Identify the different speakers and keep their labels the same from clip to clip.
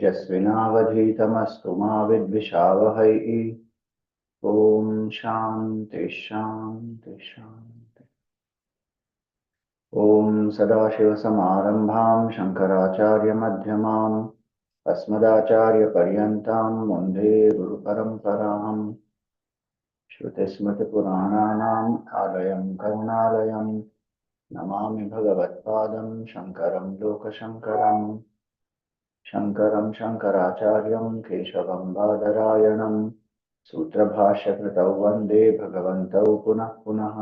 Speaker 1: तेजस्विनावधीतमस्तु मा विद्विषावहै। ओम शांति शांति शांति। ओम सदाशिवसमारंभां शंकराचार्यमध्यमाम् अस्मदाचार्यपर्यन्तां वन्दे गुरुपरम्पराम्। श्रुतिस्मृतिपुराणानाम् आलयं करुणालयं नमामि भगवत्पादं शङ्करं लोकशङ्करम्। शङ्करं शङ्कराचार्यं केशवं बादरायणं सूत्रभाष्यकृतौ वन्दे भगवन्तौ पुनः पुनः।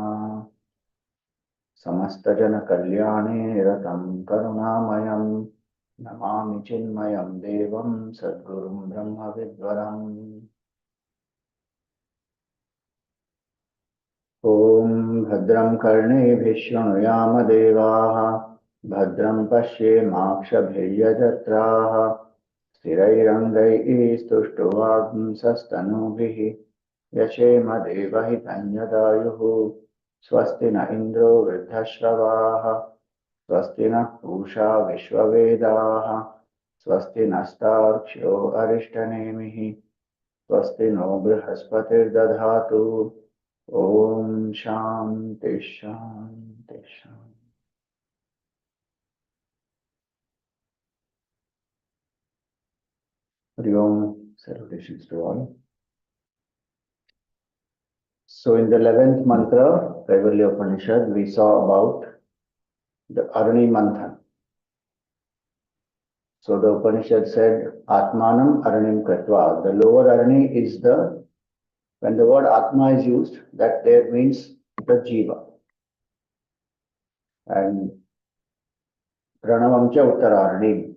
Speaker 1: समस्तजनकल्याणे निरतं करुणामयं नमामि चिन्मयं देवं सद्गुरुं ब्रह्मविद्वरम्। ॐ भद्रं कर्णेभिः शृणुयाम देवाः भद्रं पश्येमाक्षभिर्यजत्राः स्थिरैरङ्गैः स्तुष्टुवागुंसस्तनूभिः यशेम देवहितं यदायुः। स्वस्ति न इन्द्रो वृद्धश्रवाः स्वस्ति नः पूषा विश्ववेदाः स्वस्ति नस्तार्क्ष्यो अरिष्टनेमिः स्वस्ति no बृहस्पतिर्दधातु। Om Shanti Shanti Shanti. Hari Om, salutations to all. So in the 11th mantra, Kaivalya Upanishad, we saw about the Arani Manthan. So the Upanishad said, Atmanam Aranim Kritva. The lower Arani is when the word Atma is used, that there means the Jiva. And Pranavamcha Uttararani,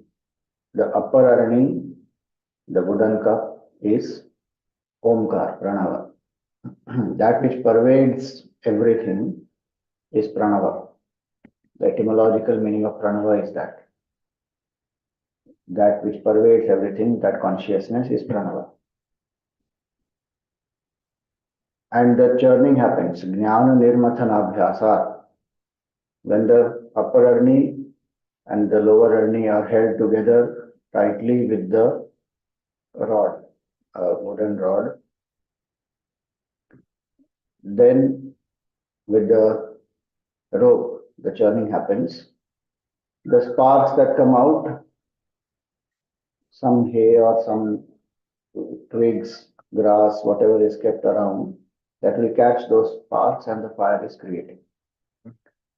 Speaker 1: the upper Arani, the wooden cup, is Omkar, Pranava. That which pervades everything is Pranava. The etymological meaning of Pranava is that. That which pervades everything, that consciousness is Pranava. And the churning happens, Jnana Nirmathana Abhyasat. When the upper Arni and the lower Arni are held together tightly with the rod, a wooden rod, then with the rope, the churning happens. The sparks that come out, some hay or some twigs, grass, whatever is kept around, that will catch those sparks and the fire is created.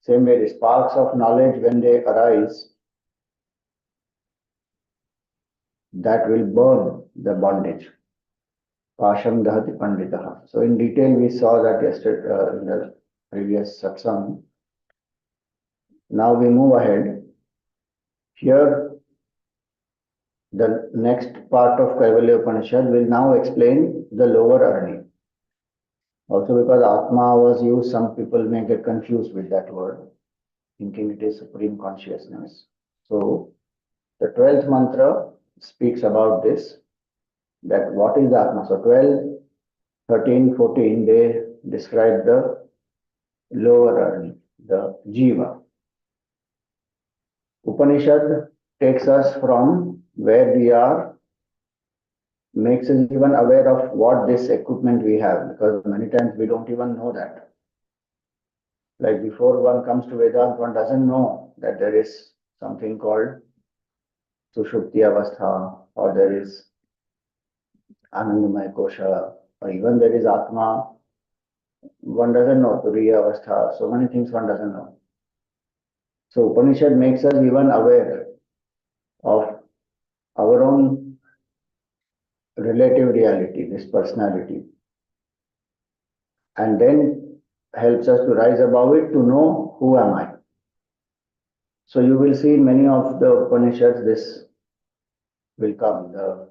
Speaker 1: Same way, the sparks of knowledge, when they arise, that will burn the bondage. Pasham dahati panditaha. So in detail, we saw that yesterday in the previous satsang. Now we move ahead. Here, the next part of Kaivalya Upanishad will now explain the lower Arani. Also because Atma was used, some people may get confused with that word, thinking it is Supreme Consciousness. So, the 12th mantra speaks about this, that what is Atma. So, 12, 13, 14, they describe the lower Arani, the Jiva. Upanishad takes us from where we are, makes us even aware of what this equipment we have, because many times we don't even know that. Like before one comes to Vedanta, one doesn't know that there is something called Sushupti Avastha, or there is Anandamaya Kosha, or even there is Atma. One doesn't know Turiya Avastha, so many things one doesn't know. So Upanishad makes us even aware of our own relative reality, this personality, and then helps us to rise above it to know who am I. So you will see in many of the Upanishads this will come, the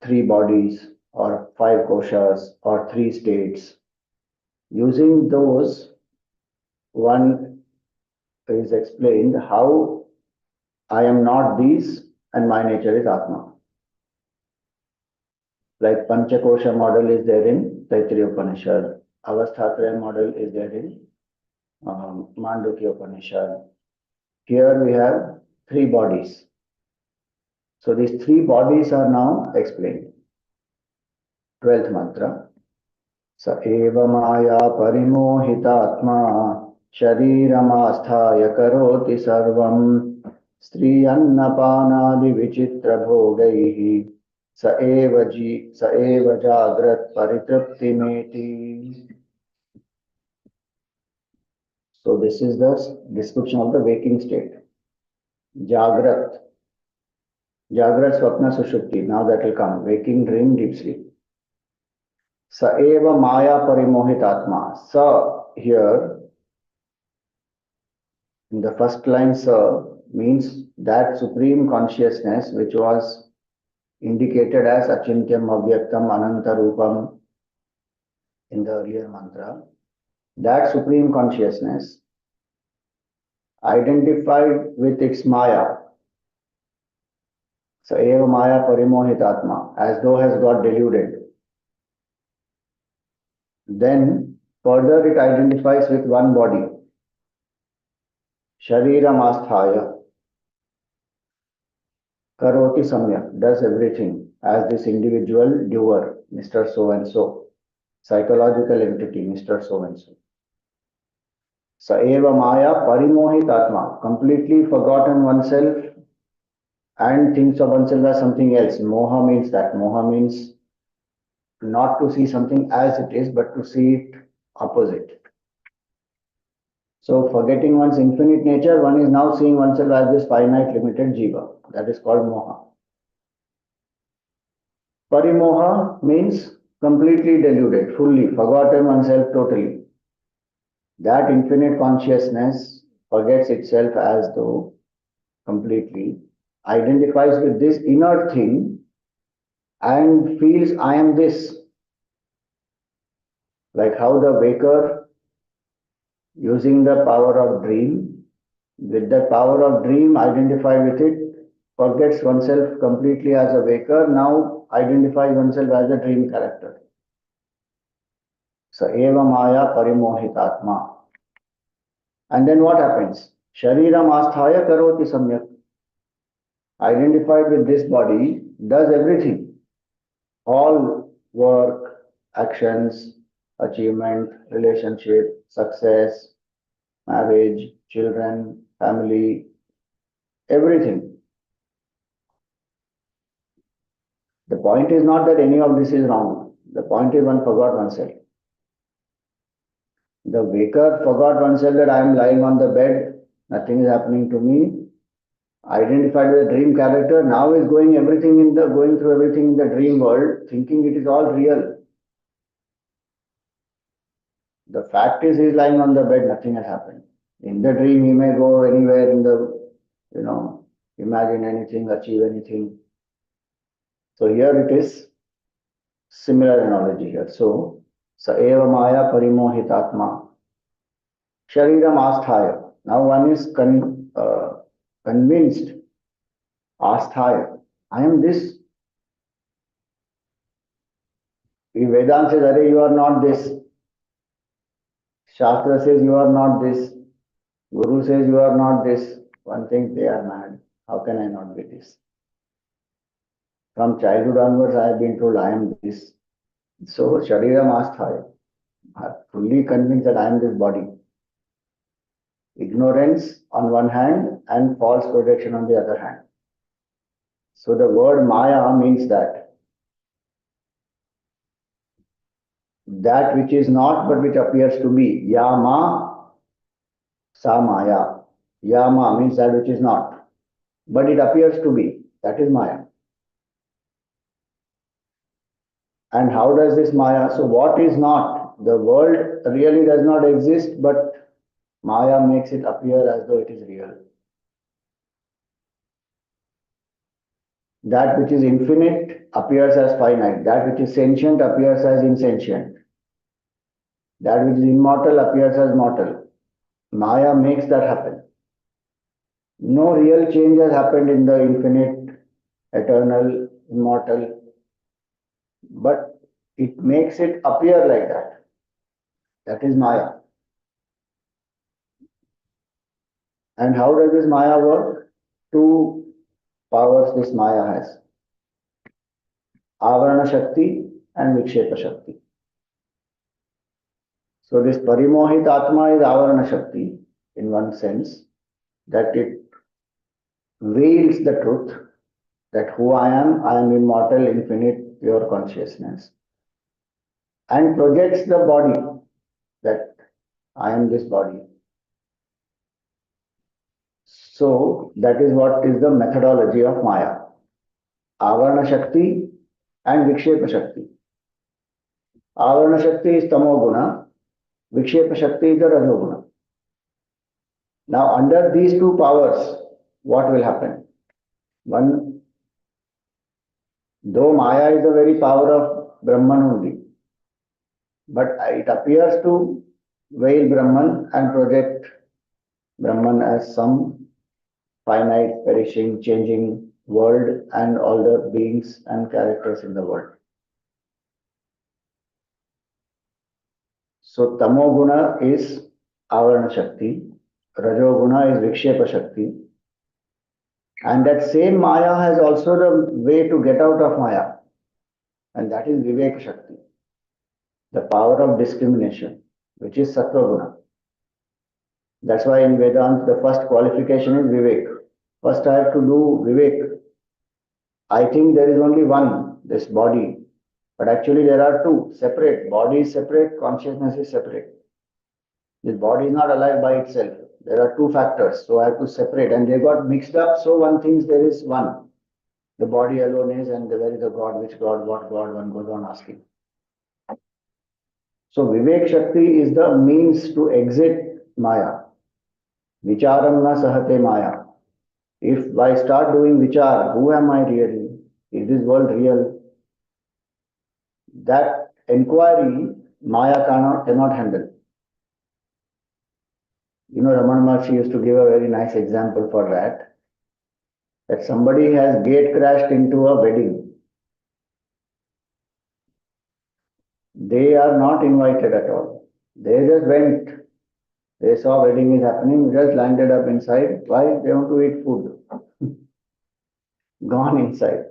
Speaker 1: 3 bodies or 5 koshas or 3 states. Using those, one is explained how I am not these and my nature is Atma. Like Panchakosha model is there in Taittiriya Upanishad, Avasthatraya model is there in Mandukya Upanishad. Here we have 3 bodies. So these three bodies are now explained. 12th mantra. Sa eva maya parimohitatma shariramaasthaya karoti sarvam striyannapanadi vichitra bhogaihi sa eva jagrat paritriptimeti. So this is the description of the waking state. Jagrat. Jagrat, Swapna, Sushupti. Now that will come. Waking, dream, deep sleep. Sa eva maya parimohit atma. Sa here, in the first line, sa means that supreme consciousness which was indicated as Achintyam, Avyaktam, Anantarupam in the earlier mantra. That supreme consciousness identified with its maya. Sa eva maya parimohit atma, as though has got deluded. Then further it identifies with one body. Shariram asthaya karoti samyak, does everything as this individual doer, Mr. So and so, psychological entity, Mr. So and so. Sa eva maya parimohit atma, completely forgotten oneself and thinks of oneself as something else. Moha means that. Moha means not to see something as it is, but to see it opposite. So forgetting one's infinite nature, one is now seeing oneself as this finite limited jiva. That is called moha. Parimoha means completely deluded, fully, forgotten oneself totally. That infinite consciousness forgets itself as though completely, identifies with this inert thing and feels I am this. Like how the waker, using the power of dream, with the power of dream identified with it, forgets oneself completely as a waker, now identifies oneself as a dream character. Sa eva maya parimohitatma. And then what happens? Shariram asthaya karoti samyak. Identified with this body, does everything. All work, actions, achievement, relationship, success, marriage, children, family, everything. The point is not that any of this is wrong. The point is one forgot oneself. The waker forgot oneself that I am lying on the bed, nothing is happening to me. Identified with a dream character, now is going through everything in the dream world, thinking it is all real. The fact is he is lying on the bed, nothing has happened. In the dream he may go anywhere in the, imagine anything, achieve anything. So here it is similar analogy here. So, sa eva maya parimohitatma shariram asthaya. Now one is convinced, asthaya, I am this. If Vedanta says, Arey, you are not this. Shastra says you are not this. Guru says you are not this. One thinks they are mad. How can I not be this? From childhood onwards, I have been told I am this. So, Shariram Asthaya. I am fully convinced that I am this body. Ignorance on one hand and false projection on the other hand. So, the word Maya means that which is not but which appears to be. Yama Sa Maya. Yama means that which is not, but it appears to be. That is Maya. And how does this Maya? So what is not? The world really does not exist, but Maya makes it appear as though it is real. That which is infinite appears as finite. That which is sentient appears as insentient. That which is immortal appears as mortal. Maya makes that happen. No real change has happened in the infinite, eternal, immortal, but it makes it appear like that. That is Maya. And how does this Maya work? To powers this Maya has. Avarana Shakti and Vikshepa Shakti. So this Parimohit Atma is Avarana Shakti in one sense, that it veils the truth that who I am immortal, infinite, pure consciousness, and projects the body that I am this body. So that is what is the methodology of Maya. Avarana Shakti and Vikshepa Shakti. Avarana Shakti is Tamoguna, Vikshepa Shakti is the Rajoguna. Now under these two powers, what will happen? One, though Maya is the very power of Brahman only, but it appears to veil Brahman and project Brahman as some finite, perishing, changing world and all the beings and characters in the world. So Tamoguna is Avarana Shakti, Rajoguna is Vikshepa Shakti, and that same Maya has also the way to get out of Maya, and that is Viveka Shakti, the power of discrimination, which is Sattva Guna. That's why in Vedanta the first qualification is Vivek. First I have to do Vivek. I think there is only one, this body, but actually there are two, separate. Body is separate, consciousness is separate. This body is not alive by itself. There are two factors, so I have to separate, and they got mixed up, so one thinks there is one. The body alone is, and where is the God, which God, what God, one goes on asking. So Vivek Shakti is the means to exit Maya. Vicharam na sahate Maya. If I start doing vichar, who am I really? Is this world real? That inquiry Maya cannot handle. You know, Ramana Maharshi used to give a very nice example for that. That somebody has gate crashed into a wedding. They are not invited at all. They just went. They saw wedding is happening, just landed up inside. Why? They want to eat food. Gone inside.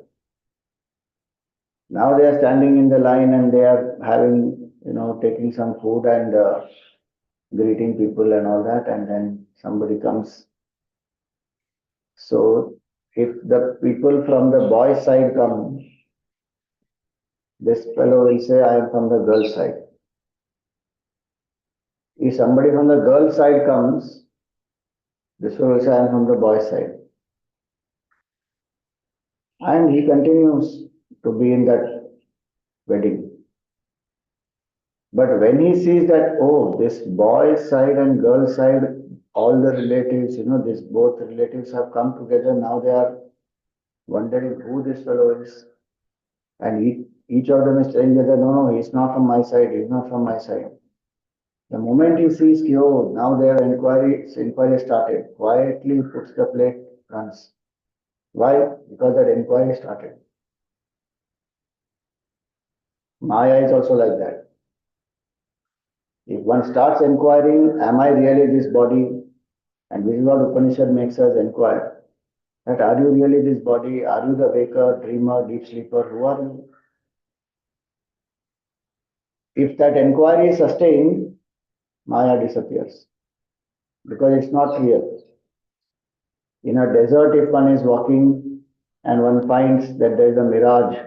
Speaker 1: Now they are standing in the line and they are having, taking some food and greeting people and all that, and then somebody comes. So if the people from the boys' side come, this fellow will say, I am from the girls' side. If somebody from the girls' side comes, this fellow will say, I am from the boys' side. And he continues to be in that wedding. But when he sees that, oh, this boy's side and girl's side, all the relatives, this both relatives have come together, now they are wondering who this fellow is. And each of them is telling the other, no, he's not from my side, he's not from my side. The moment he sees, oh, now their inquiry started, quietly puts the plate, runs. Why? Because that inquiry started. Maya is also like that. If one starts inquiring, am I really this body? And this is what Upanishad makes us inquire. That are you really this body? Are you the waker, dreamer, deep sleeper? Who are you? If that inquiry is sustained, Maya disappears. Because it's not real. In a desert, if one is walking and one finds that there is a mirage,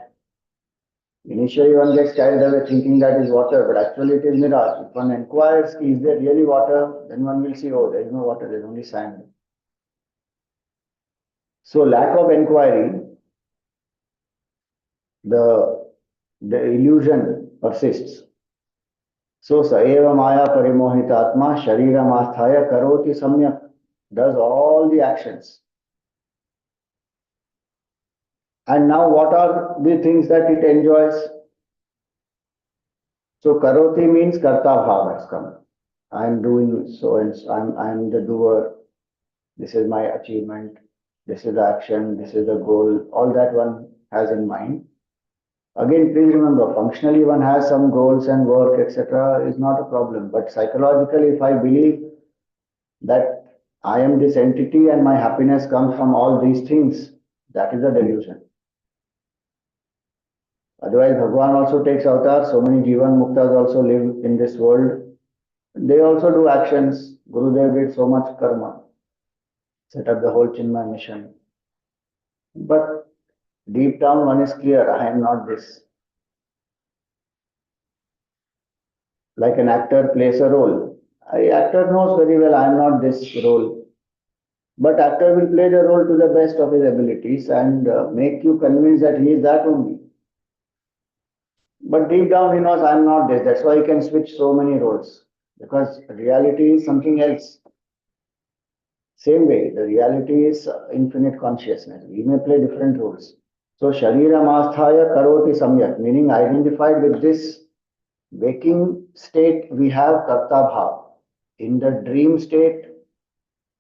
Speaker 1: initially one gets carried away thinking that is water, but actually it is mirage. If one inquires, is there really water? Then one will see, oh, there is no water, there is only sand. So lack of inquiry, the illusion persists. So saeva maya parimohitatma shariram asthaya karoti samyak, does all the actions. And now what are the things that it enjoys? So karoti means karta bhava has come. I am doing so and so, I am the doer. This is my achievement. This is the action. This is the goal. All that one has in mind. Again, please remember, functionally one has some goals and work, etc. is not a problem. But psychologically, if I believe that I am this entity and my happiness comes from all these things, That is a delusion. Otherwise, Bhagwan also takes avatar. So many Jivan Muktas also live in this world. They also do actions. Gurudev did so much karma, set up the whole Chinmay mission. But deep down, one is clear, I am not this. Like an actor plays a role. Actor knows very well, I am not this role. But actor will play the role to the best of his abilities and make you convinced that he is that only. But deep down he knows I am not this. That's why he can switch so many roles. Because reality is something else. Same way, the reality is infinite consciousness. We may play different roles. So Shariram Asthaya Karoti Samyak, meaning identified with this waking state, we have Karta Bhav. In the dream state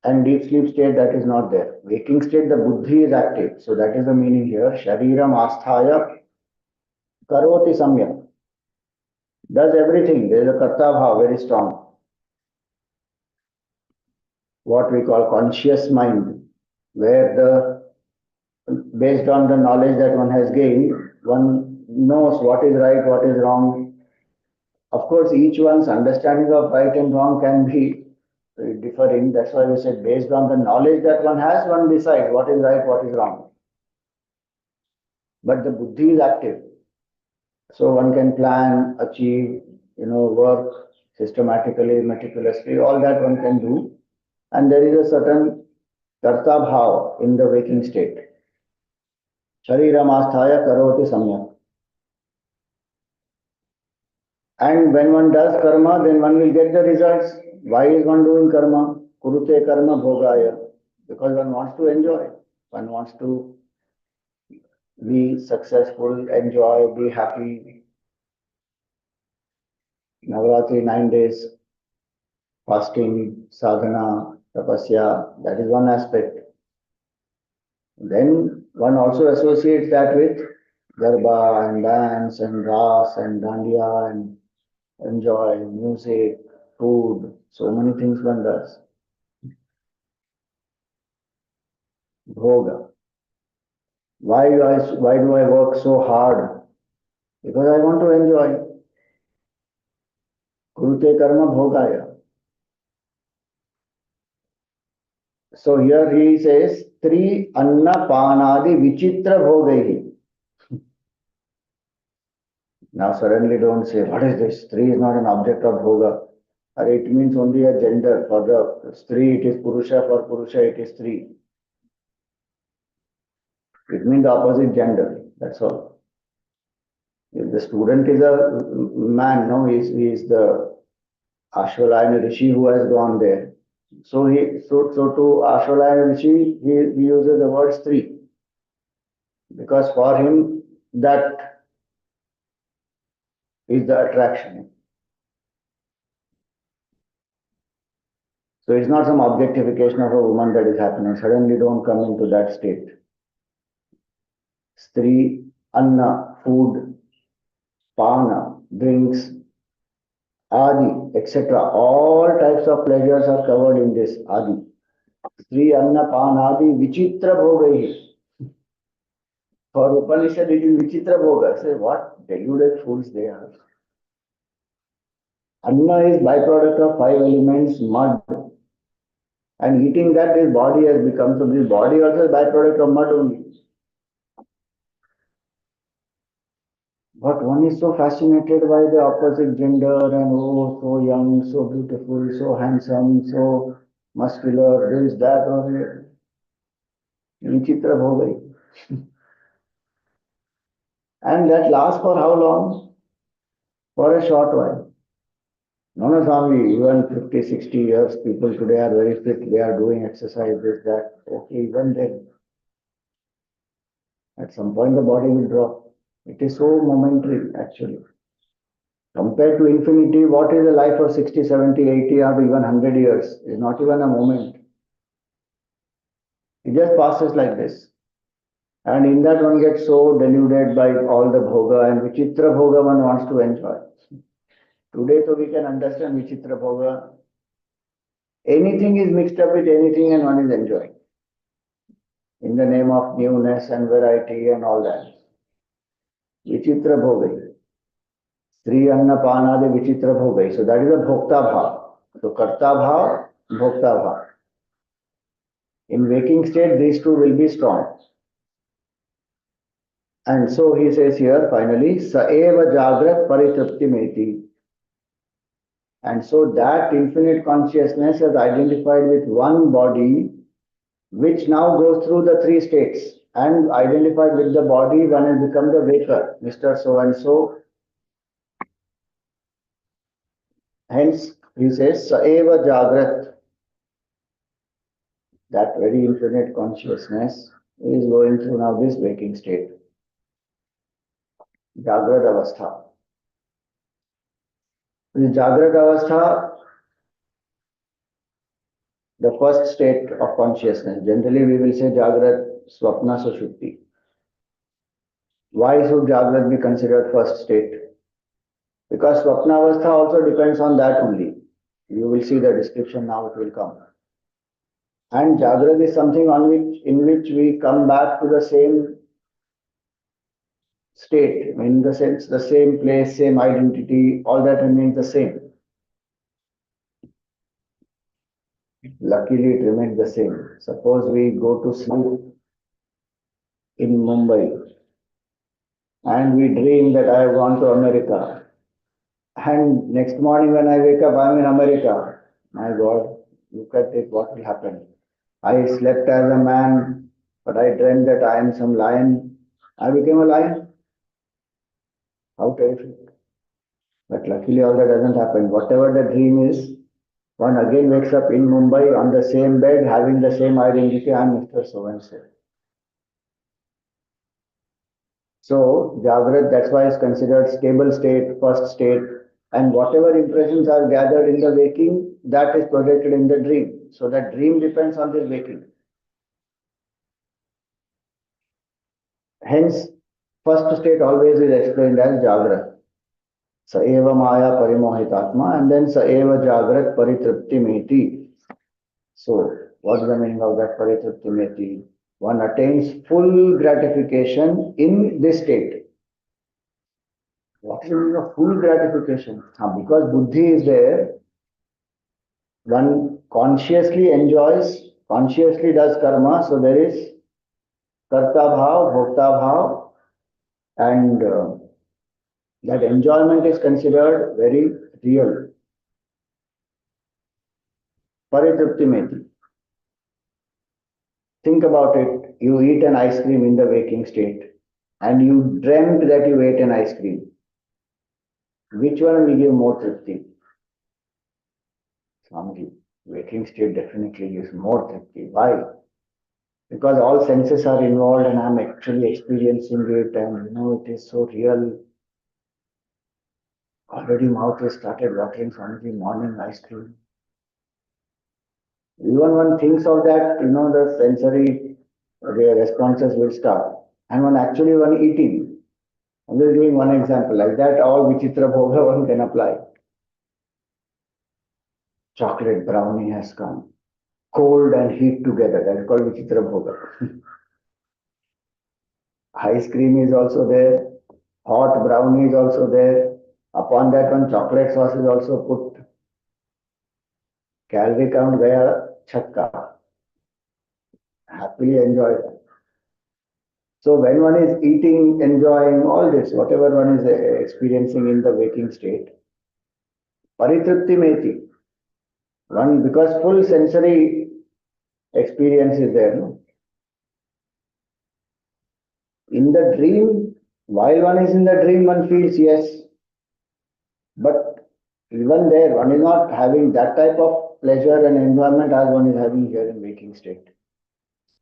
Speaker 1: and deep sleep state, that is not there. Waking state, the buddhi is active. So that is the meaning here. Shariram Asthaya Karoti Samyak. Does everything. There is a Karta Bhav very strong. What we call conscious mind, where based on the knowledge that one has gained, one knows what is right, what is wrong. Of course, each one's understanding of right and wrong can be differing. That's why we said based on the knowledge that one has, one decides what is right, what is wrong. But the buddhi is active. So one can plan, achieve, work systematically, meticulously, all that one can do. And there is a certain karta bhav in the waking state. Shariram asthaya karoti samyak. And when one does karma, then one will get the results. Why is one doing karma? Kurute karma bhogaya. Because one wants to enjoy. One wants to be successful, enjoy, be happy. Navaratri 9 days, fasting, sadhana, tapasya, that is one aspect. Then one also associates that with garba and dance and ras and dandiya and enjoy music, food, so many things one does. Bhoga. Why do I work so hard? Because I want to enjoy. Kurute karma bhogaya. So here he says, Tri anna panadi vichitra bhogai. Now suddenly don't say, what is this? Stree is not an object of bhoga. Or it means only a gender. For the Stree it is Purusha, for Purusha it is Stree. It means the opposite gender. That's all. If the student is a man, no, he is the Ashwalayana Rishi who has gone there. So to Ashwalayana Rishi, he uses the word Stree. Because for him, that is the attraction. So it's not some objectification of a woman that is happening. Suddenly don't come into that state. Stree, anna, food, pana, drinks, adi, etc. All types of pleasures are covered in this adi. Stree, anna, pana, adi, vichitra bhogai. For Upanishad, it is vichitra bhoga. Say, what deluded fools they are. Anna is byproduct of 5 elements, mud. And eating that, this body has become, so this body also is byproduct of mud only. But one is so fascinated by the opposite gender and oh, so young, so beautiful, so handsome, so muscular, this, that, or vichitra bhogai. And that lasts for how long? For a short while. No, no, Swami, even 50, 60 years, people today are very fit, they are doing exercise, this, that. Okay, even then, at some point the body will drop. It is so momentary, actually. Compared to infinity, what is a life of 60, 70, 80, or even 100 years? Is not even a moment. It just passes like this. And in that one gets so deluded by all the bhoga and vichitra bhoga one wants to enjoy. Today, so we can understand vichitra bhoga. Anything is mixed up with anything and one is enjoying. in the name of newness and variety and all that. Vichitra bhogai. Sri Anna Panadi Vichitra bhogai. So that is a bhokta bhav. So karta bhav, bhokta bhav. In waking state, these two will be strong. And so he says here finally, sa eva jagrat paritrapti meti. And so that infinite consciousness is identified with one body, which now goes through the three states, and identified with the body, one has become the waker, Mr. So and so. Hence, he says, sa eva jagrat. That very infinite consciousness is going through now this waking state. Jagrat avastha. The Jagrat avastha, the first state of consciousness. Generally, we will say Jagrat, Swapna, Sushupti. Why should Jagrat be considered first state? Because Swapna avastha also depends on that only. You will see the description now, it will come. And Jagrat is something in which we come back to the same state, in the sense the same place, same identity, all that remains the same. Luckily, it remains the same. Suppose we go to sleep in Mumbai and we dream that I have gone to America. And next morning when I wake up, I'm in America. My God, look at it, what will happen? I slept as a man, but I dreamed that I am some lion. I became a lion. How terrific. But luckily all that doesn't happen. Whatever the dream is, one again wakes up in Mumbai on the same bed, having the same identity, I'm Mr. So-and-so. So, Jagrat, that's why it's considered stable state, first state, and whatever impressions are gathered in the waking, that is projected in the dream. So, that dream depends on this waking. Hence, first state always is explained as Jagrat. Sa eva maya parimohitatma, and then sa eva Jagrat paritrapti meti. So, what is the meaning of that paritrapti meti? One attains full gratification in this state. What is the meaning of full gratification? Because buddhi is there, one consciously enjoys, consciously does karma, so there is karta bhav, bhokta bhav, and that enjoyment is considered very real. Paritrapti meti. Think about it, you eat an ice cream in the waking state, and you dreamt that you ate an ice cream. Which one will give more tripti? Swamiji, waking state definitely gives more tripti. Why? Because all senses are involved and I'm actually experiencing it, and it is so real. Already mouth has started watering. Swamiji, morning ice cream. Even one thinks of that, the sensory responses will start. And one eating. I'm just giving one example. Like that, all Vichitra Bhoga one can apply. Chocolate brownie has come. Cold and heat together. That is called Vichitra Bhoga. Ice cream is also there. Hot brownie is also there. Upon that one, chocolate sauce is also put. Calorie count gaya chakka. Happily enjoy that. So when one is eating, enjoying all this, whatever one is experiencing in the waking state, paritripti meti. One, because full sensory experience is there. No? In the dream, while one is in the dream, one feels yes. But even there, one is not having that type of pleasure and enjoyment as one is having here in waking state.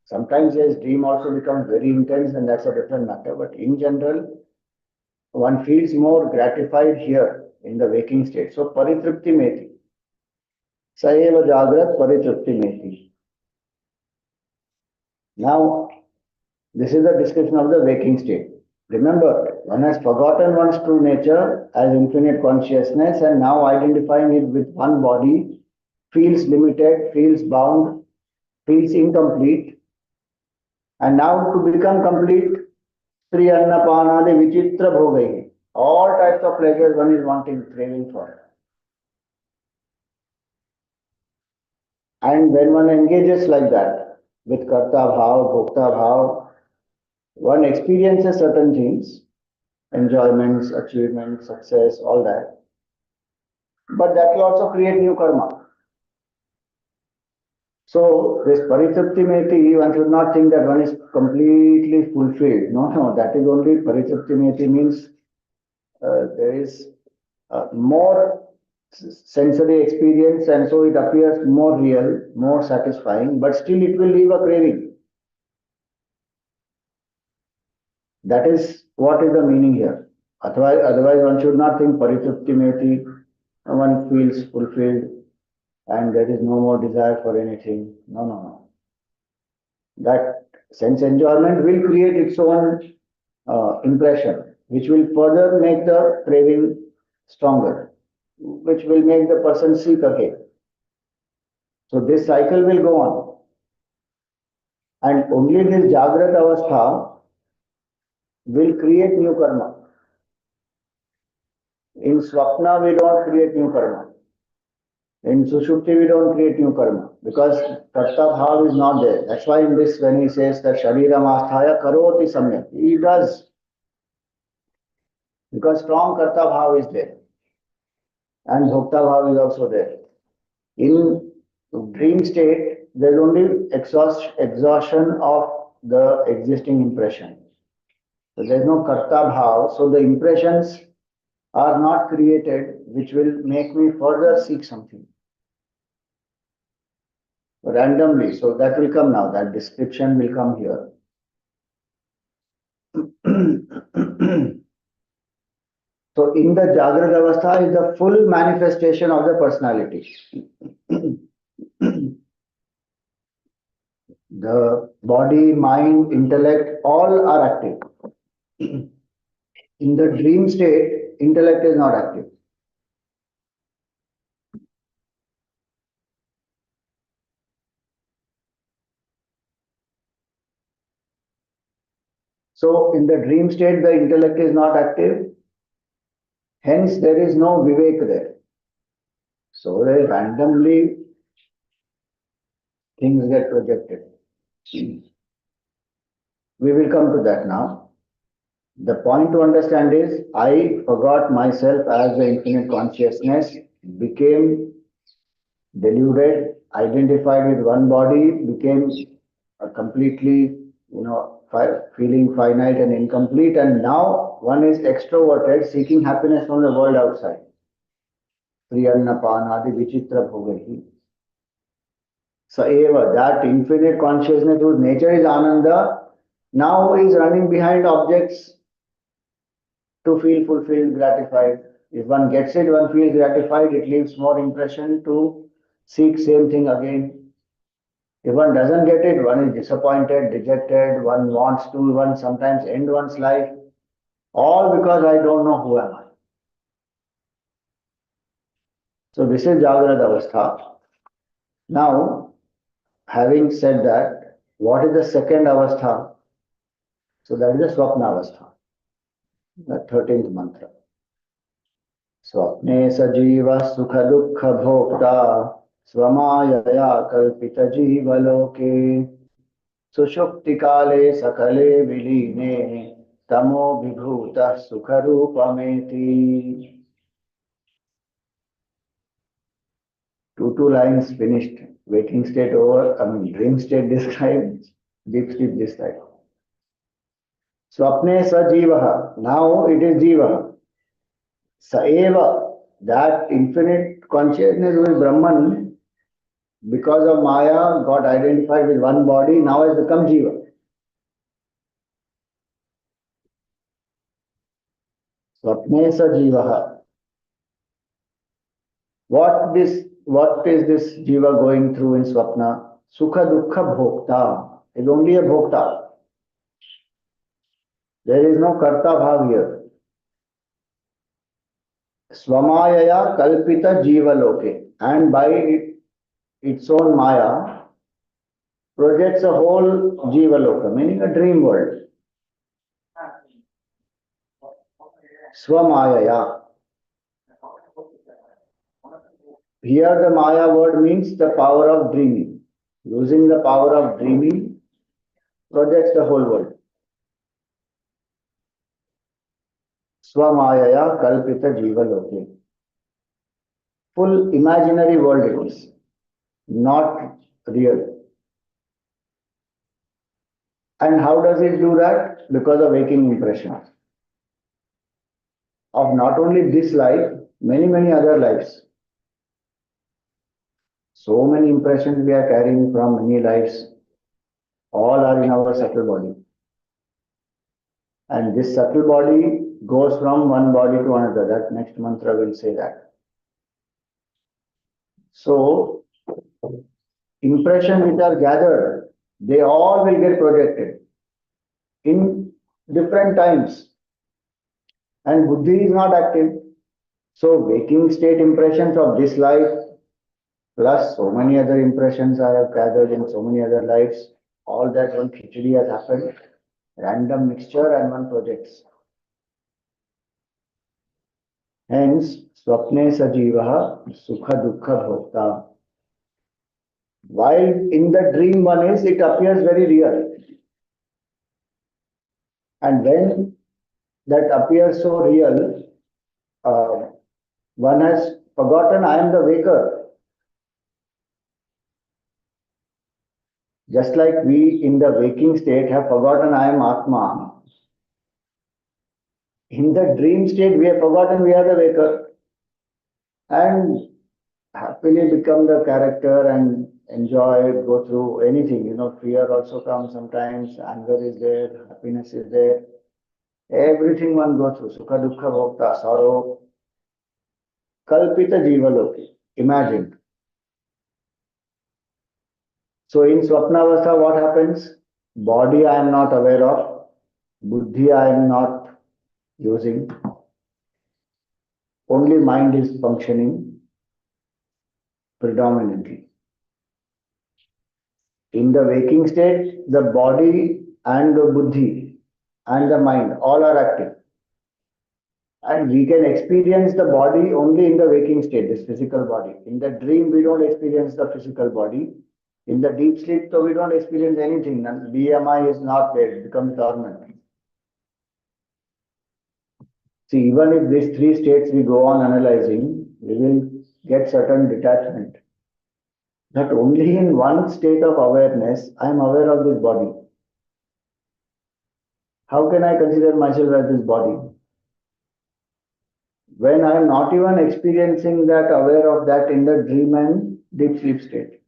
Speaker 1: Sometimes, yes, dream also becomes very intense and that's a different matter. But in general, one feels more gratified here in the waking state. So, paritripti meti. Sa eva jagrat paritripti meti. Now, this is the description of the waking state. Remember, one has forgotten one's true nature as infinite consciousness and now identifying it with one body, feels limited, feels bound, feels incomplete. And now to become complete, Sri Annapanadi Vichitra Bhogai. All types of pleasures one is wanting, craving for. And when one engages like that, with Karta Bhav, Bhokta Bhav, one experiences certain things, enjoyments, achievements, success, all that. But that will also create new karma. So this Paritripti Meti, one should not think that one is completely fulfilled. No, no, that is only Paritripti Meti means there is more sensory experience and so it appears more real, more satisfying, but still it will leave a craving. That is what is the meaning here. Otherwise one should not think Paritripti Meti, one feels fulfilled and there is no more desire for anything. No, no, no. That sense enjoyment will create its own impression, which will further make the craving stronger, which will make the person seek again. So this cycle will go on. And only this Jagrat Avastha will create new karma. In Swapna, we don't create new karma. In Sushupti, we don't create new karma because Karta Bhav is not there. That's why in this, when he says that Shariram Asthaya Karoti Samyak, he does because strong Karta Bhav is there and Bhokta Bhav is also there. In dream state, there's only exhaustion of the existing impression. So there's no Karta Bhav, so the impressions are not created which will make me further seek something randomly. So that will come now, that description will come here. So in the Jagrat Avastha is the full manifestation of the personality. The body, mind, intellect, all are active. In the dream state, intellect is not active. So in the dream state, the intellect is not active. Hence, there is no vivek there. So randomly things get projected. We will come to that now. The point to understand is, I forgot myself as the infinite consciousness, became deluded, identified with one body, became a completely, feeling finite and incomplete, and now one is extroverted, seeking happiness from the world outside. Priyannapanadi vichitra bhogahi. Saeva, that infinite consciousness whose nature is Ananda, now is running behind objects to feel fulfilled, gratified. If one gets it, one feels gratified, it leaves more impression to seek same thing again. If one doesn't get it, one is disappointed, dejected, one wants to one sometimes end one's life, all because I don't know who am I. So this is Jagrad Avastha. Now, having said that, what is the second Avastha? So that is the Swapna Avastha, the 13th mantra. स्वप्ने सजीव सुख दुख भोक्ता स्वमायया कल्पित जीवलोके सुषुप्ति काले सकले विलीने तमो विभूत सुख रूपमेति. Two lines finished. Waking state over. Dream state described. Deep sleep described. Swapne sajiva. Now it is jiva. Saeva, that infinite consciousness who is Brahman, because of Maya, got identified with one body, now has become Jiva. Swapne sa Jivaha. What is this Jiva going through in Swapna? Sukha Dukkha Bhokta is only a Bhokta. There is no Karta Bhav here. Swamayaya Kalpita Jiva Loke. And by its own Maya, projects a whole Jiva Loka, meaning a dream world. Swamayaya. Here the Maya word means the power of dreaming. Using the power of dreaming projects the whole world. Swamayaya kalpita jiva loke. Full imaginary world it is, not real. And how does it do that? Because of waking impressions of not only this life, many, many other lives. So many impressions we are carrying from many lives, all are in our subtle body. And this subtle body goes from one body to another. That next mantra will say that. So, impressions which are gathered, they all will get projected in different times. And buddhi is not active. So, waking state impressions of this life, plus so many other impressions I have gathered in so many other lives, all that one khichdi has happened, random mixture and one projects. Hence, swapne sajivaha sukha dukkha bhokta. While in the dream one is, it appears very real. And when that appears so real, one has forgotten I am the waker. Just like we in the waking state have forgotten I am Atma, in the dream state we have forgotten we are the waker and happily become the character and enjoy, go through anything. Fear also comes sometimes, anger is there, happiness is there. Everything one goes through, sukha dukkha bhokta, sorrow, kalpita jiva loke, imagined. So in Swapnavastha, what happens? Body I am not aware of, buddhi I am not using, only mind is functioning predominantly. In the waking state, the body and the buddhi and the mind all are active. And we can experience the body only in the waking state, this physical body. In the dream, we don't experience the physical body. In the deep sleep, so we don't experience anything. BMI is not there, it becomes dormant. See, even if these three states we go on analyzing, we will get certain detachment. That only in one state of awareness, I am aware of this body. How can I consider myself as this body? When I am not even experiencing that, aware of that in the dream and deep sleep state.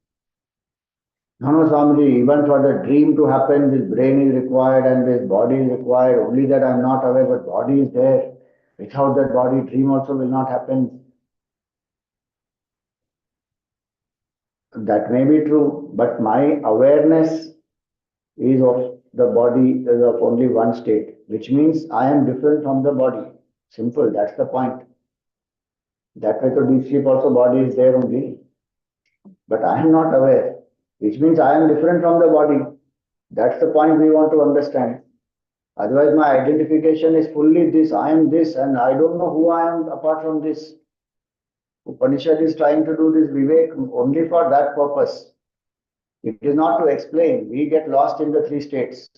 Speaker 1: No, Swamiji, even for the dream to happen, this brain is required and this body is required. Only that I am not aware, but body is there. Without that body, dream also will not happen. That may be true, but my awareness is of the body is of only one state, which means I am different from the body. Simple, that's the point. That way to deep sleep also body is there only. But I am not aware, which means I am different from the body. That's the point we want to understand. Otherwise, my identification is fully this, I am this, and I don't know who I am apart from this. Upanishad is trying to do this vivek only for that purpose. It is not to explain. We get lost in the three states.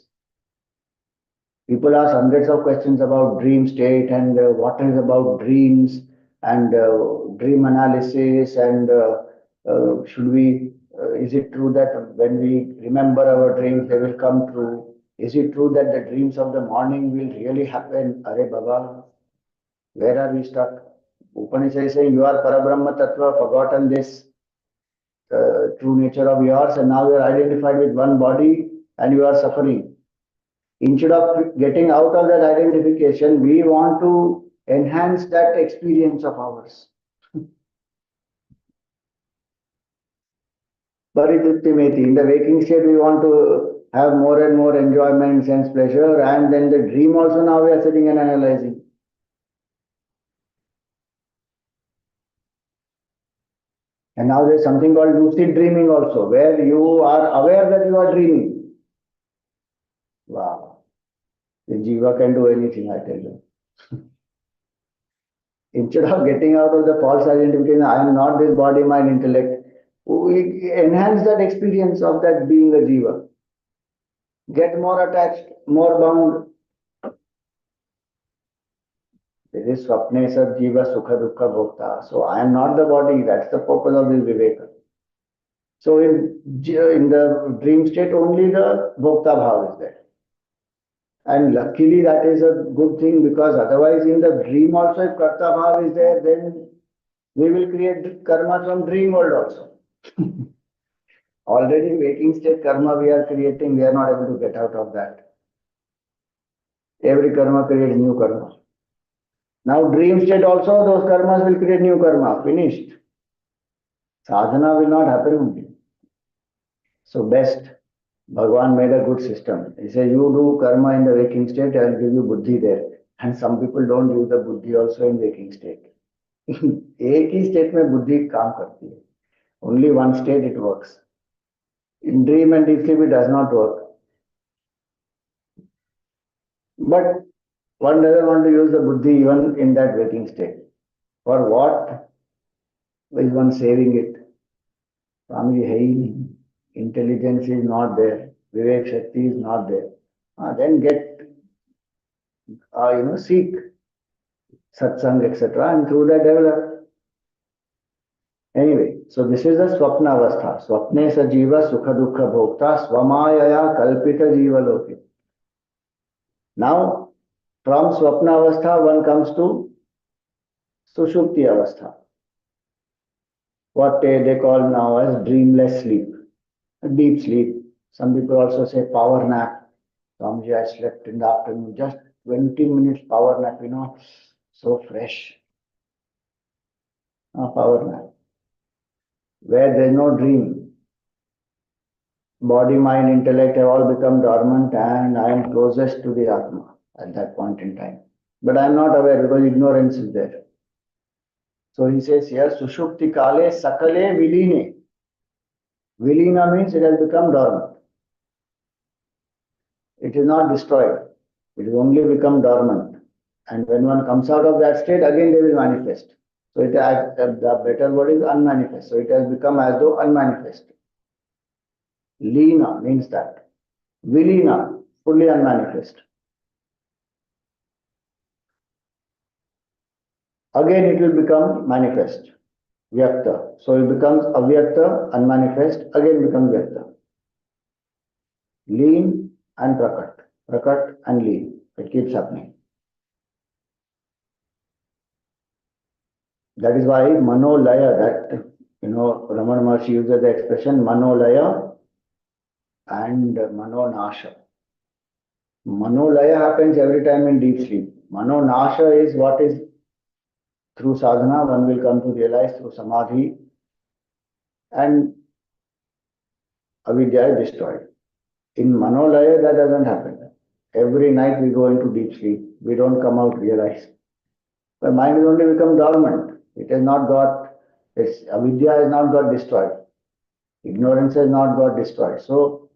Speaker 1: People ask hundreds of questions about dream state and what is about dreams and dream analysis and should we, is it true that when we remember our dreams, they will come true? Is it true that the dreams of the morning will really happen? Are Baba, where are we stuck? Upanishad is saying you are Parabrahma Tattva, forgotten this true nature of yours, and now you are identified with one body and you are suffering. Instead of getting out of that identification, we want to enhance that experience of ours. Parituttimeti. In the waking state, we want to have more and more enjoyment, sense pleasure, and then the dream also now we are sitting and analyzing. And now there's something called lucid dreaming also, where you are aware that you are dreaming. Wow. The Jiva can do anything, I tell you. Instead of getting out of the false identification, I am not this body, mind, intellect, we enhance that experience of that being a Jiva. Get more attached, more bound. This is Swapne Sat Jiva Sukha Dukkha Bhokta. So I am not the body, that's the purpose of this Viveka. So in the dream state, only the Bhokta Bhav is there. And luckily that is a good thing, because otherwise in the dream also, if Karta Bhav is there, then we will create karma from dream world also. Already waking state karma we are creating, we are not able to get out of that. Every karma creates new karma. Now dream state also, those karmas will create new karma, finished. Sadhana will not happen only. So best, Bhagavan made a good system. He said, you do karma in the waking state, I will give you buddhi there. And some people don't use the buddhi also in waking state. एक ही state में बुद्धि काम करती है. Only one state it works. In dream and deep sleep it does not work. But one doesn't want to use the buddhi even in that waking state. For what is one saving it? Swami है ही नहीं. Intelligence is not there. Vivek Shakti is not there. Then get, seek satsang, etc. and through that develop. Anyway, so this is the Swapna Avastha. Swapne sa jiva sukha dukkha bhokta swamayaya kalpita jiva loke. Now, from Swapna Avastha, one comes to Sushupti Avastha. What they call now as dreamless sleep, deep sleep. Some people also say power nap. Swamiji, I slept in the afternoon, just 20 minutes power nap, so fresh. Power nap. Where there is no dream. Body, mind, intellect have all become dormant, and I am closest to the Atma at that point in time. But I am not aware because ignorance is there. So he says here, Sushupti Kale Sakale Viline. Vilina means it has become dormant. It is not destroyed. It has only become dormant. And when one comes out of that state, again they will manifest. So the better word is unmanifest. So it has become as though unmanifest. Lina means that. Vilina, fully unmanifest. Again it will become manifest. Vyakta. So it becomes avyakta, unmanifest, again becomes vyakta. Lean and prakat. Prakat and lean. It keeps happening. That is why Manolaya, that, Ramana Maharshi uses the expression Manolaya and Manonasha. Manolaya happens every time in deep sleep. Manonasha is what is through sadhana one will come to realize through samadhi, and avidya is destroyed. In Manolaya that doesn't happen. Every night we go into deep sleep. We don't come out realize. The mind has only become dormant. It has not got, its avidya has not got destroyed. Ignorance has not got destroyed. So,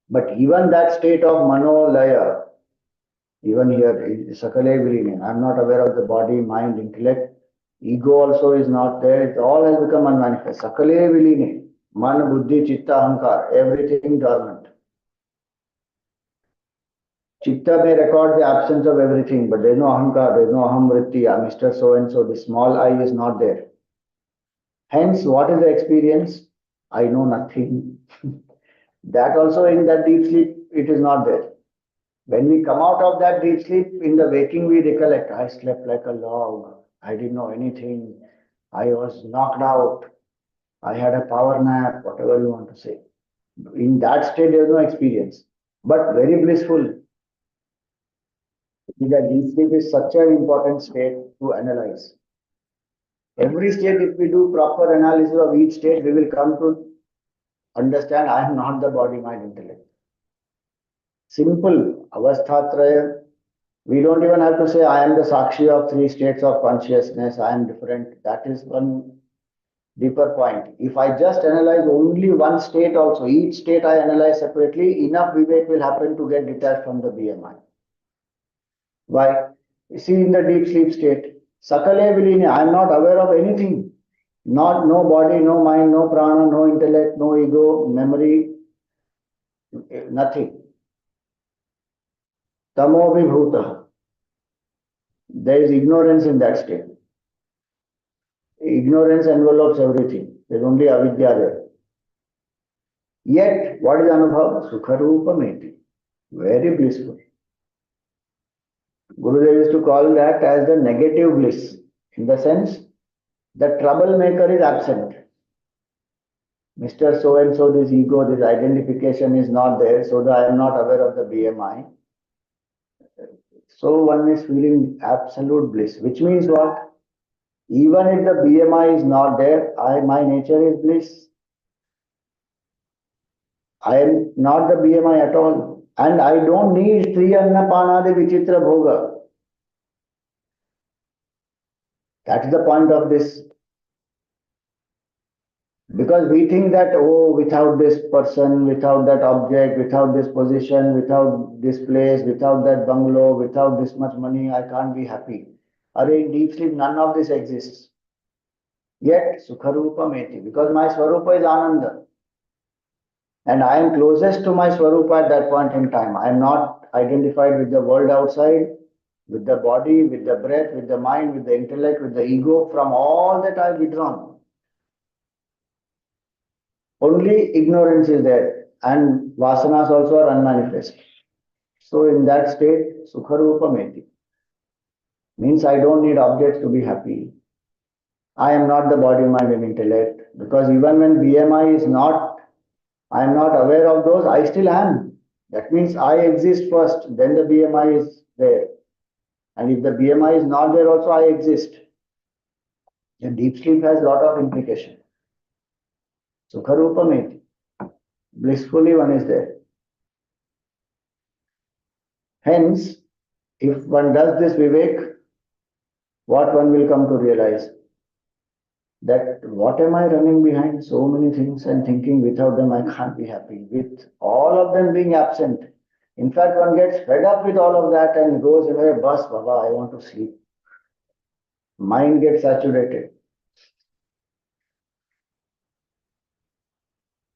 Speaker 1: but even that state of Manolaya, even here, Sakale Virine, I am not aware of the body, mind, intellect. Ego also is not there. It all has become unmanifest. Sakale Virine, Man, Buddhi, Chitta, Ahankar, everything dormant. Chitta may record the absence of everything, but there is no Ahankar, there is no Aham Vritti, Mr. So-and-so, the small I is not there. Hence, what is the experience? I know nothing. That also in that deep sleep, it is not there. When we come out of that deep sleep, in the waking we recollect, I slept like a log, I didn't know anything, I was knocked out, I had a power nap, whatever you want to say. In that state, there is no experience, but very blissful. That deep sleep is such an important state to analyze. Every state, if we do proper analysis of each state, we will come to understand I am not the body, mind, intellect. Simple, avasthatraya. We don't even have to say I am the sakshi of three states of consciousness, I am different. That is one deeper point. If I just analyze only one state also, each state I analyze separately, enough vivek will happen to get detached from the BMI. Why? You see, in the deep sleep state, sakale viline, I am not aware of anything. Not no body, no mind, no prana, no intellect, no ego, memory, nothing. Tamo vibhuta. There is ignorance in that state. Ignorance envelops everything. There is only avidya there. Yet, what is anubhav? Sukharupameti. Very blissful. Gurudev used to call that as the negative bliss. In the sense, the troublemaker is absent. Mr. So and so, this ego, this identification is not there, so that I am not aware of the BMI. So one is feeling absolute bliss, which means what? Even if the BMI is not there, my nature is bliss. I am not the BMI at all. And I don't need Sri Anna Panadi Vichitra Bhoga. That is the point of this. Because we think that, oh, without this person, without that object, without this position, without this place, without that bungalow, without this much money, I can't be happy. Are in deep sleep, none of this exists. Yet, Sukharupa Meti, because my Swarupa is Ananda. And I am closest to my Swarupa at that point in time. I am not identified with the world outside, with the body, with the breath, with the mind, with the intellect, with the ego. From all that I have withdrawn. Only ignorance is there, and vasanas also are unmanifest. So in that state, Sukharupameti means I don't need objects to be happy. I am not the body, mind, and intellect, because even when BMI is not, I am not aware of those, I still am. That means I exist first, then the BMI is there. And if the BMI is not there, also I exist. And deep sleep has a lot of implication. Sukharupameti. Blissfully one is there. Hence, if one does this vivek, what one will come to realize? That what am I running behind? So many things and thinking without them I can't be happy. With all of them being absent. In fact, one gets fed up with all of that and goes away, bus, Baba, I want to sleep. Mind gets saturated.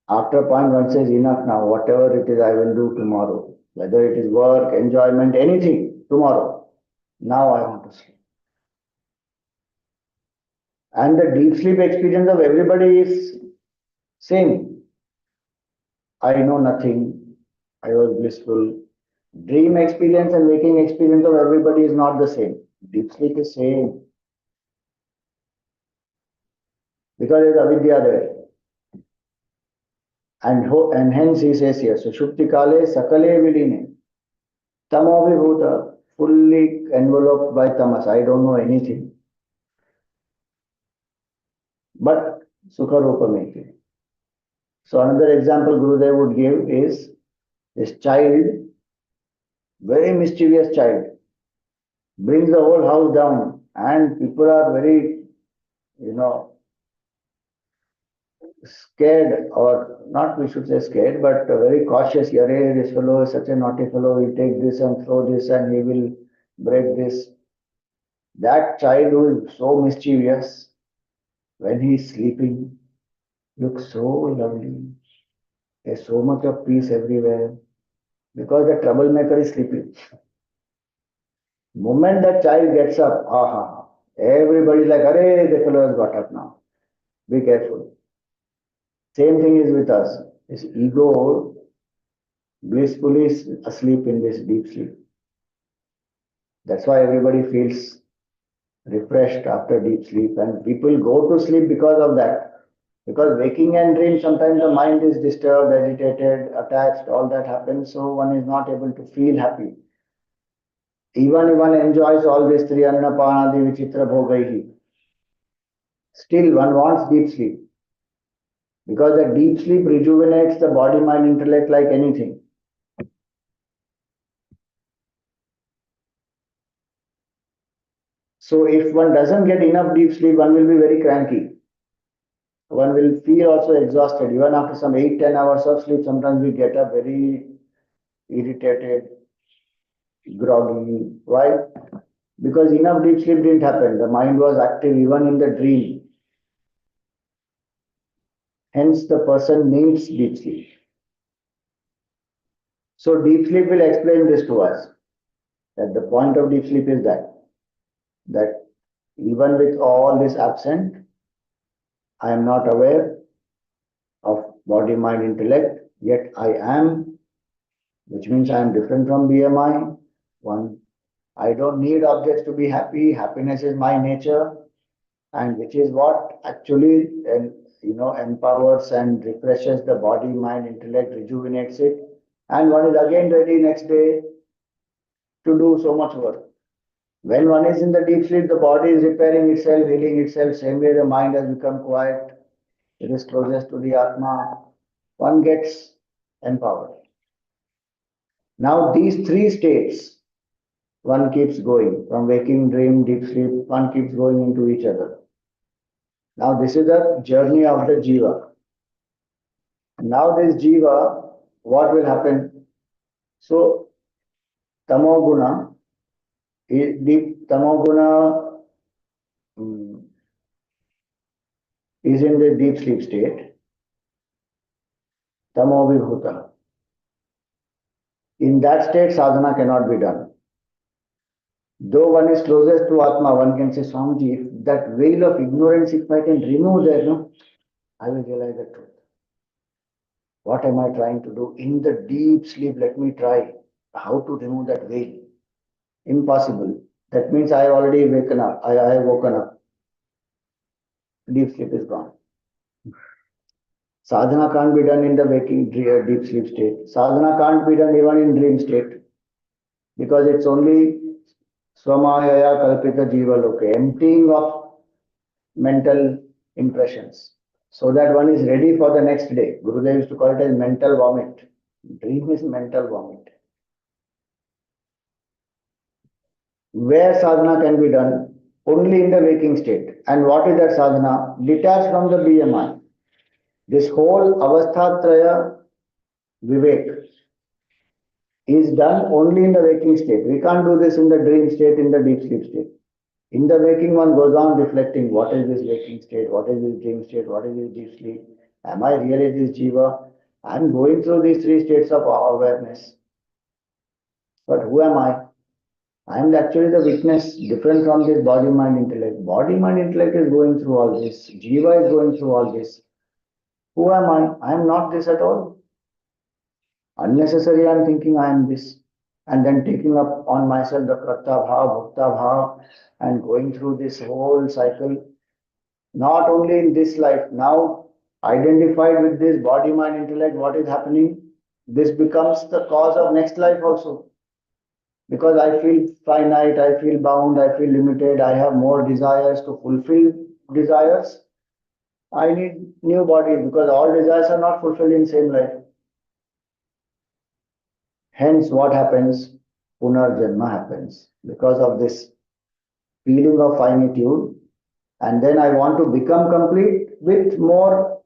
Speaker 1: After a point, one says, enough now, whatever it is, I will do tomorrow. Whether it is work, enjoyment, anything, tomorrow. Now I want to sleep. And the deep sleep experience of everybody is same. I know nothing. I was blissful. Dream experience and waking experience of everybody is not the same. Deep sleep is same. Because there is avidya there. And hence he says here, so Shupti Kale Sakale Viline. Tamo Vibhuta, fully enveloped by tamas. I don't know anything. But Sukharupameti. So another example Gurudev would give is this child, very mischievous child, brings the whole house down, and people are very, scared, or not we should say scared, but very cautious. Yare, this fellow is such a naughty fellow, he'll take this and throw this and he will break this. That child who is so mischievous, when he is sleeping, looks so lovely. There's so much of peace everywhere because the troublemaker is sleeping. Moment that child gets up, aha, everybody's like, Arey, the fellow has got up now. Be careful. Same thing is with us. This ego blissfully is asleep in this deep sleep. That's why everybody feels refreshed after deep sleep, and people go to sleep because of that. Because waking and dream, sometimes the mind is disturbed, agitated, attached, all that happens, so one is not able to feel happy. Even if one enjoys all this Tri Anna Panadi Vichitra Bhogaihi, still one wants deep sleep. Because the deep sleep rejuvenates the body, mind, intellect like anything. So if one doesn't get enough deep sleep, one will be very cranky. one will feel also exhausted. Even after some 8-10 hours of sleep, sometimes we get up very irritated, groggy. Why? Because enough deep sleep didn't happen. The mind was active even in the dream. Hence, the person needs deep sleep. So, deep sleep will explain this to us. That the point of deep sleep is that even with all this absent, I am not aware of body, mind, intellect, yet I am, which means I am different from BMI. One, I don't need objects to be happy. Happiness is my nature, and which is what actually empowers and refreshes the body, mind, intellect, rejuvenates it, and one is again ready next day to do so much work. When one is in the deep sleep, the body is repairing itself, healing itself. Same way, the mind has become quiet. It is closest to the Atma. One gets empowered. Now, these three states, one keeps going from waking, dream, deep sleep, one keeps going into each other. Now, this is the journey of the Jiva. Now, this Jiva, what will happen? So, Tamoguna, deep Tamoguna is in the deep sleep state. Tamo Vibhuta. In that state, sadhana cannot be done. Though one is closest to Atma, one can say, Swamiji, if that veil of ignorance, if I can remove that, no, I will realize the truth. What am I trying to do? In the deep sleep, let me try how to remove that veil. Impossible. That means I have already woken up. I have woken up. Deep sleep is gone. Sadhana can't be done in the waking deep sleep state. Sadhana can't be done even in dream state. Because it's only Swamayaya Kalpita Jiva Loke, emptying of mental impressions, so that one is ready for the next day. Gurudev used to call it as mental vomit. Dream is mental vomit. Where sadhana can be done? Only in the waking state. And what is that sadhana? Detached from the BMI. This whole avasthatraya vivek is done only in the waking state. We can't do this in the dream state, in the deep sleep state. In the waking, one goes on reflecting, what is this waking state? What is this dream state? What is this deep sleep? Am I really this Jiva? I'm going through these three states of awareness. But who am I? I am actually the witness, different from this body, mind, intellect. Body, mind, intellect is going through all this. Jiva is going through all this. Who am I? I am not this at all. Unnecessary, I am thinking I am this. And then taking up on myself the karta bhav, bhakta bhav, and going through this whole cycle. Not only in this life, now identified with this body, mind, intellect, what is happening, this becomes the cause of next life also. Because I feel finite, I feel bound, I feel limited, I have more desires to fulfill desires. I need new bodies because all desires are not fulfilled in same life. Hence, what happens? Punarjanma happens because of this feeling of finitude. And then I want to become complete with more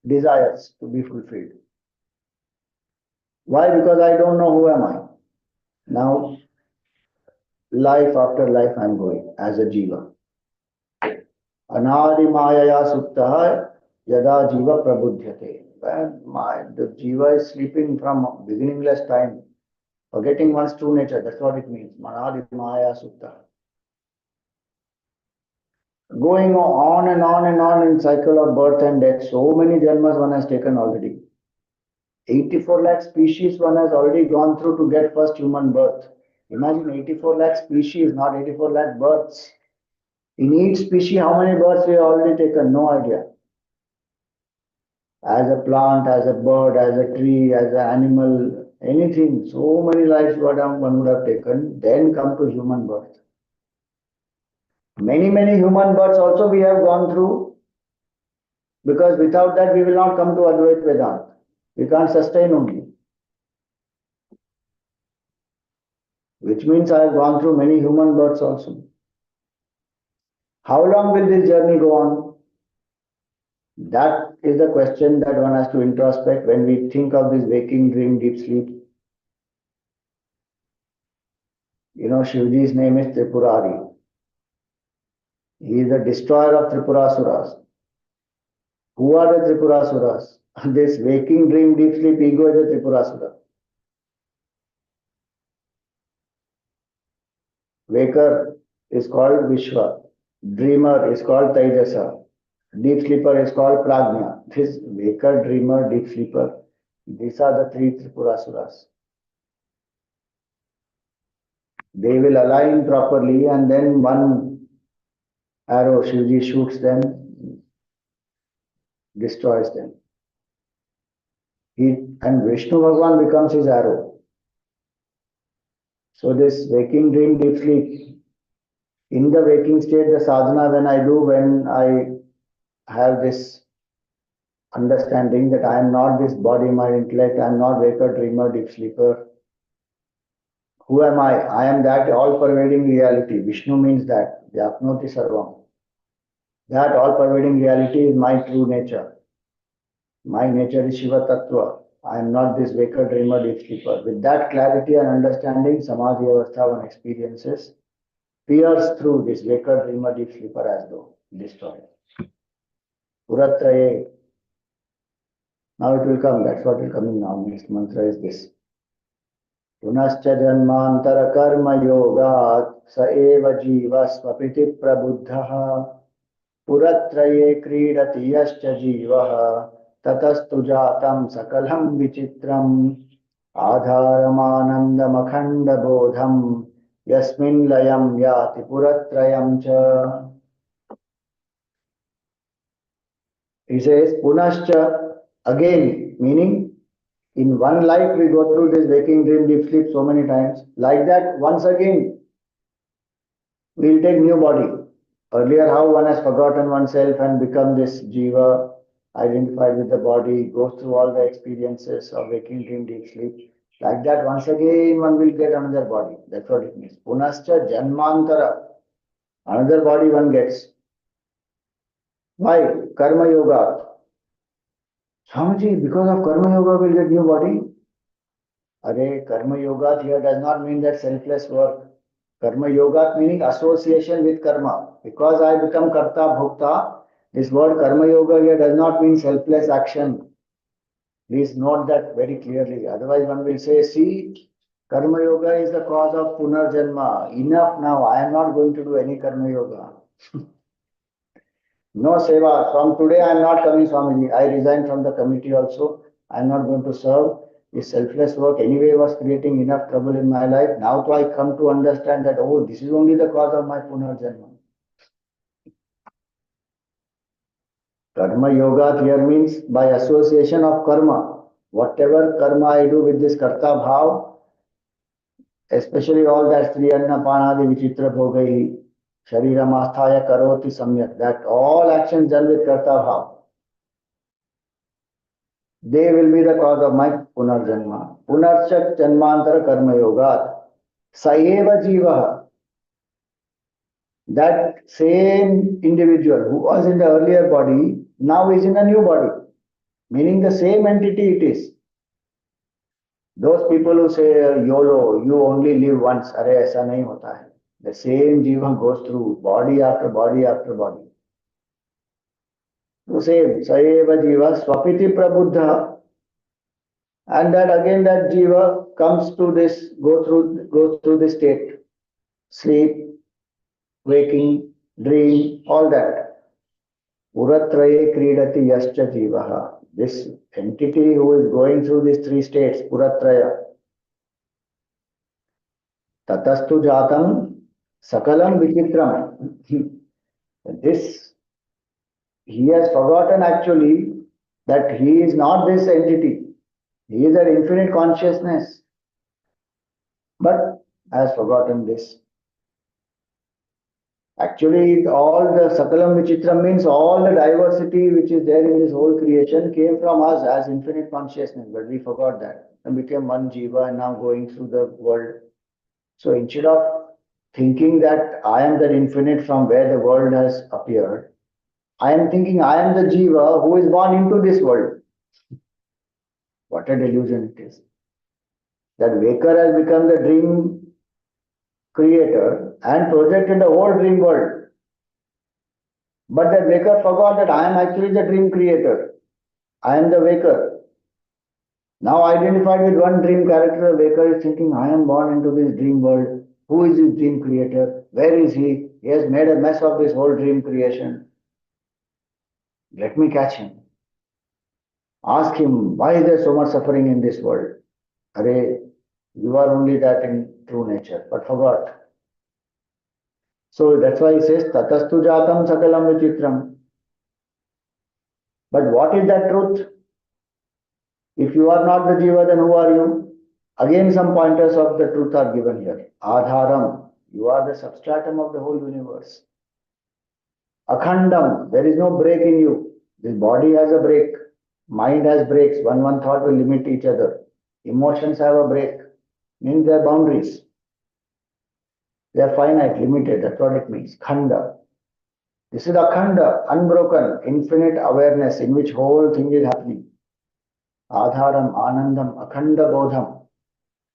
Speaker 1: desires to be fulfilled. Why? Because I don't know who am I. Now, life after life I am going as a Jiva. Anadi Mayaya Suptaha Yada Jiva Prabudhyate. When the Jiva is sleeping from beginningless time, forgetting one's true nature, that's what it means. Manadi Maya Suptaha. Going on and on and on in cycle of birth and death, so many janmas one has taken already. 84 lakh species one has already gone through to get first human birth. Imagine 84 lakh species, not 84 lakh births. In each species, how many births we have already taken? No idea. As a plant, as a bird, as a tree, as an animal, anything, so many lives one would have taken, then come to human birth. Many, many human births also we have gone through, because without that we will not come to Advaita Vedanta. We can't sustain only. Which means I have gone through many human births also. How long will this journey go on? That is the question that one has to introspect when we think of this waking, dream, deep sleep. Shivaji's name is Tripurari. He is the destroyer of Tripurasuras. Who are the Tripurasuras? This waking, dream, deep sleep ego is a Tripurasura. Waker is called Vishwa. Dreamer is called Taijasa. Deep sleeper is called Prajna. This waker, dreamer, deep sleeper, these are the three Tripurasuras. They will align properly and then one arrow, Shivji shoots them, destroys them. And Vishnu Bhagwan becomes his arrow. So this waking, dream, deep sleep, in the waking state, the sadhana when I have this understanding that I am not this body, mind, intellect, I am not waker, dreamer, deep sleeper. Who am I? I am that all-pervading reality. Vishnu means that. Vyapnoti sarvam. That all-pervading reality is my true nature. My nature is Shiva Tattva. I am not this waker, dreamer, deep sleeper. With that clarity and understanding, Samadhi Avastha one experiences pierce through this waker, dreamer, deep sleeper as though destroyed. Puratraye. Now it will come. That's what will come now. Next mantra is this. पुनश्च जन्मांतर कर्म योगात् स एव जीव स्वपिति प्रबुद्धः पुरत्रये क्रीडति यश्च जीवः ततस्तु जातं सकलं विचित्रम् आधारमानन्दमखण्डबोधं यस्मिन् लयं याति पुरत्रयं च. He says punascha, again, meaning in one life we go through this waking, dream, deep sleep so many times. Like that, once again, we will take new body. Earlier, how one has forgotten oneself and become this jiva, identified with the body, goes through all the experiences of waking, dream, deep sleep. Like that, once again, one will get another body. That's what it means. Punascha janmantara. Another body one gets. Why? Karma yoga. Swamiji, because of karma yoga, we'll get new body. Arey, karma yoga here does not mean that selfless work. Karma yoga meaning association with karma. Because I become karta bhokta, this word karma yoga here does not mean selfless action. Please note that very clearly. Otherwise one will say, see, karma yoga is the cause of punarjanma. Enough now, I am not going to do any karma yoga. No seva. From today I am not coming, Swamiji. I resign from the committee also. I am not going to serve. This selfless work anyway was creating enough trouble in my life. Now I come to understand that, oh, this is only the cause of my punarjanma. Karma yoga here means by association of karma. Whatever karma I do with this karta bhav, especially all that Sri Anna Panadi Vichitra Bhogai, Sharira Masthaya Karoti Samyak, that all actions done with karta bhav, they will be the cause of my punarjanma. Punarcha janmantara karma yoga. Saeva jiva. That same individual who was in the earlier body now is in a new body. Meaning the same entity it is. Those people who say YOLO, you only live once, अरे ऐसा नहीं होता है. The same jiva goes through body after body after body. The same, saeva jiva swapiti prabuddha. And that again that jiva comes to this, goes through this state. Sleep, waking, dream, all that. Puratraye kridati yascha jivaha. This entity who is going through these three states, Puratraya. Tatastu jatam sakalam vichitram. This, he has forgotten actually that he is not this entity. He is an infinite consciousness. But has forgotten this. Actually, all the Sakalam Vichitram means all the diversity which is there in this whole creation came from us as infinite consciousness, but we forgot that and became one Jiva and now going through the world. So instead of thinking that I am that infinite from where the world has appeared, I am thinking I am the Jiva who is born into this world. What a delusion it is. That waker has become the dream creator and projected the whole dream world. But that waker forgot that I am actually the dream creator. I am the waker. Now identified with one dream character, the waker is thinking, I am born into this dream world. Who is this dream creator? Where is he? He has made a mess of this whole dream creation. Let me catch him. Ask him, why is there so much suffering in this world? Array, you are only that in true nature, but forgot. So that's why he says, Tatastu jatam sakalam vichitram. But what is that truth? If you are not the Jiva, then who are you? Again, some pointers of the truth are given here. Adharam, you are the substratum of the whole universe. Akhandam, there is no break in you. This body has a break. Mind has breaks. One thought will limit each other. Emotions have a break. Means there are boundaries. They are finite, limited. That's what it means. Khanda. This is Akhanda, unbroken, infinite awareness in which whole thing is happening. Adharam, Anandam, Akhanda Bodham.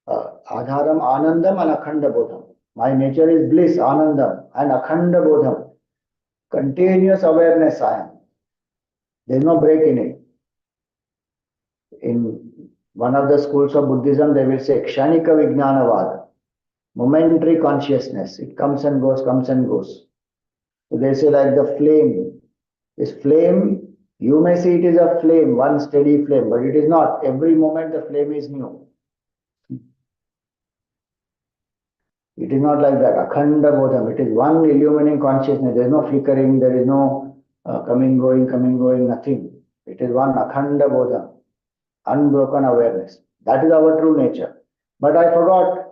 Speaker 1: Adharam, Anandam and Akhanda Bodham. My nature is bliss, Anandam and Akhanda Bodham. Continuous awareness I am. There is no break in it. In one of the schools of Buddhism, they will say Kshanika Vijnanavada, momentary consciousness. It comes and goes, comes and goes. So they say like the flame. This flame, you may see it is a flame, one steady flame, but it is not. Every moment the flame is new. It is not like that. Akhanda Bodham. It is one illumining consciousness. There is no flickering, there is no coming, going, nothing. It is one Akhanda Bodham. Unbroken awareness. That is our true nature. But I forgot.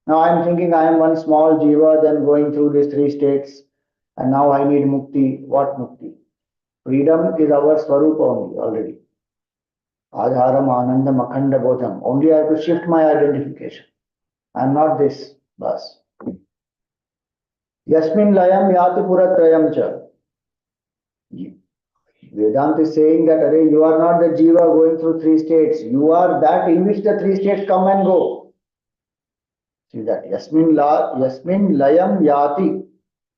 Speaker 1: Now I am thinking I am one small Jiva, then going through these three states, and now I need mukti. What mukti? Freedom is our Swarupa only, already. Adharam, Anandam, Akhanda Bodham. Only I have to shift my identification. I am not this. Bas. Yasmin layam yati puratrayam cha. Vedanta is saying that array, you are not the Jiva going through three states. You are that in which the three states come and go. See that. Yasmin layam yati,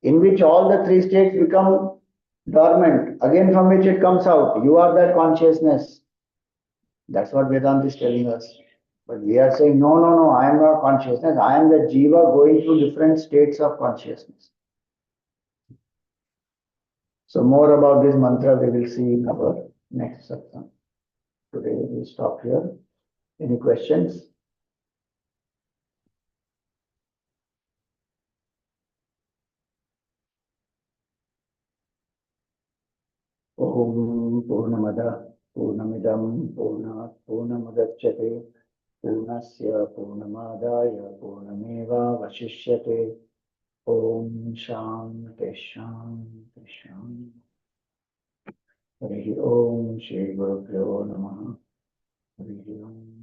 Speaker 1: in which all the three states become dormant. Again from which it comes out. You are that consciousness. That's what Vedanta is telling us. But we are saying, no, I am not consciousness. I am the Jiva going through different states of consciousness. So more about this mantra we will see in our next satsang. Today we will stop here. Any questions? Om Purnamada Purnamidam Purnat Purnamadachyate Purnasya Purnamadaya Purnameva Vashishyate Om Shanti Shanti Shanti. Hari Om Shri Guru Pyo Namaha. Hari Om.